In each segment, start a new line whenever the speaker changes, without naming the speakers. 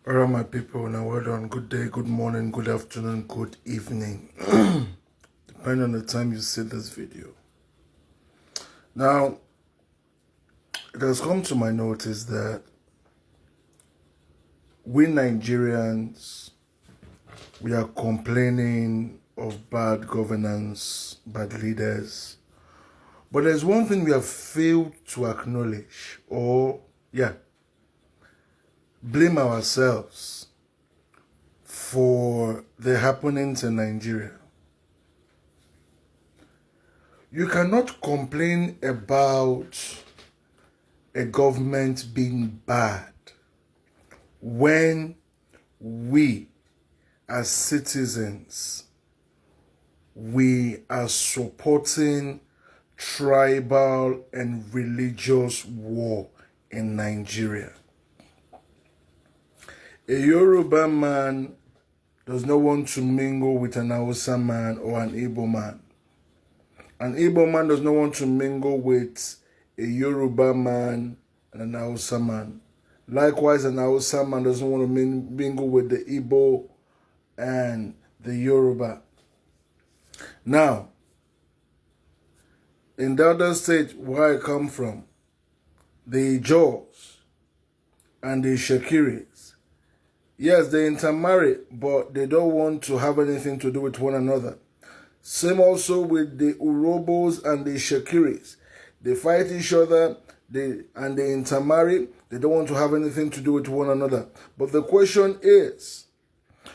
All right, my people, now well done. Good day, good morning, good afternoon, good evening, depending on the time you see this video. Now, it has come to my notice that we Nigerians, we are complaining of bad governance, bad leaders. But there's one thing we have failed to acknowledge blame ourselves for the happenings in Nigeria. You cannot complain about a government being bad when we as citizens, we are supporting tribal and religious war in Nigeria. A Yoruba man does not want to mingle with an Hausa man or an Igbo man. An Igbo man does not want to mingle with a Yoruba man and an Hausa man. Likewise, an Hausa man doesn't want to mingle with the Igbo and the Yoruba. Now, in the other state where I come from, the Ijaws and the Shakiris, yes, they intermarry, but they don't want to have anything to do with one another. Same also with the Urobos and the Shakiris. They fight each other and they intermarry. They don't want to have anything to do with one another. But the question is,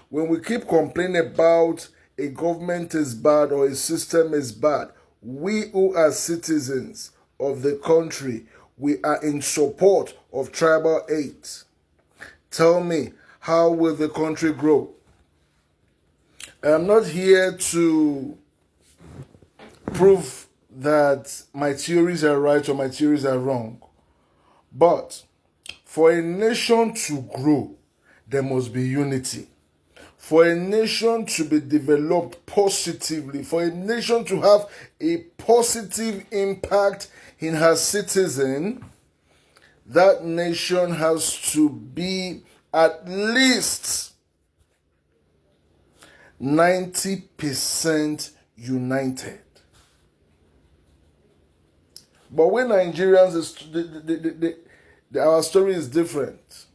when we keep complaining about a government is bad or a system is bad, we who are citizens of the country, we are in support of tribal hate. Tell me, how will the country grow? I'm not here to prove that my theories are right or my theories are wrong. But for a nation to grow, there must be unity. For a nation to be developed positively, for a nation to have a positive impact in her citizen, that nation has to be at least 90% united. But we Nigerians, our story is different.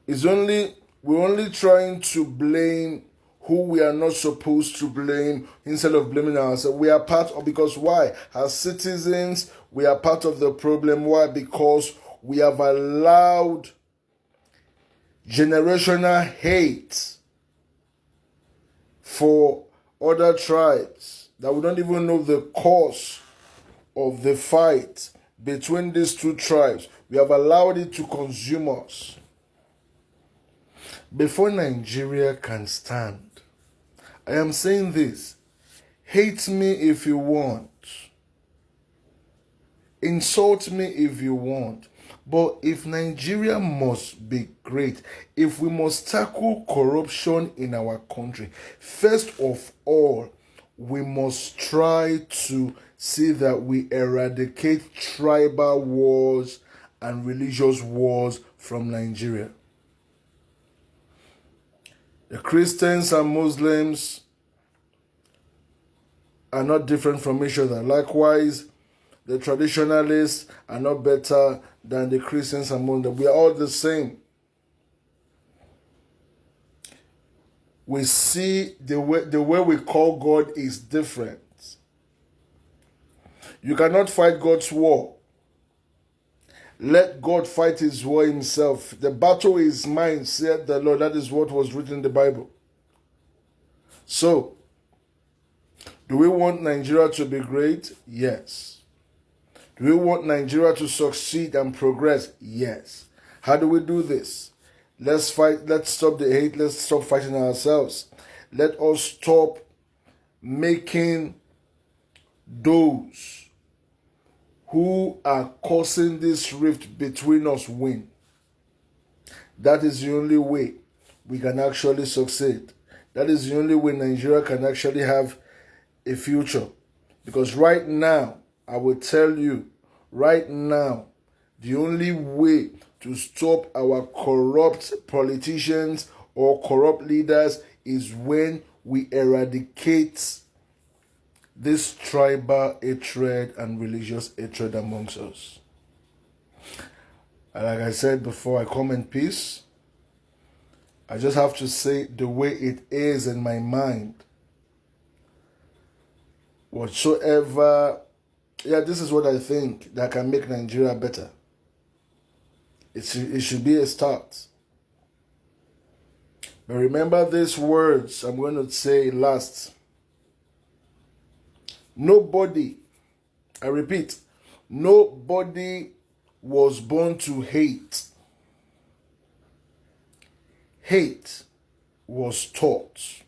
We're only trying to blame who we are not supposed to blame instead of blaming ourselves. We are part of, because why? As citizens, we are part of the problem. Why? Because we have allowed generational hate for other tribes that we don't even know the cause of the fight between these two tribes. We have allowed it to consume us. Before Nigeria can stand, I am saying this: hate me if you want, insult me if you want, but if Nigeria must be great, if we must tackle corruption in our country, first of all, we must try to see that we eradicate tribal wars and religious wars from Nigeria. The Christians and Muslims are not different from each other. Likewise, the traditionalists are not better than the Christians and Muslims. We are all the same. We see the way we call God is different. You cannot fight God's war. Let God fight his war himself. The battle is mine, said the Lord. That is what was written in the Bible. So, do we want Nigeria to be great? Yes. Do we want Nigeria to succeed and progress? Yes. How do we do this? Let's fight. Let's stop the hate. Let's stop fighting ourselves. Let us stop making those who are causing this rift between us win. That is the only way we can actually succeed. That is the only way Nigeria can actually have a future. Because right now, I will tell you, right now, the only way to stop our corrupt politicians or corrupt leaders is when we eradicate this tribal hatred and religious hatred amongst us. And like I said before, I come in peace. I just have to say the way it is in my mind. Whatsoever, this is what I think that can make Nigeria better. It should be a start. But remember these words I'm going to say last. Nobody, I repeat, nobody was born to hate. Hate was taught.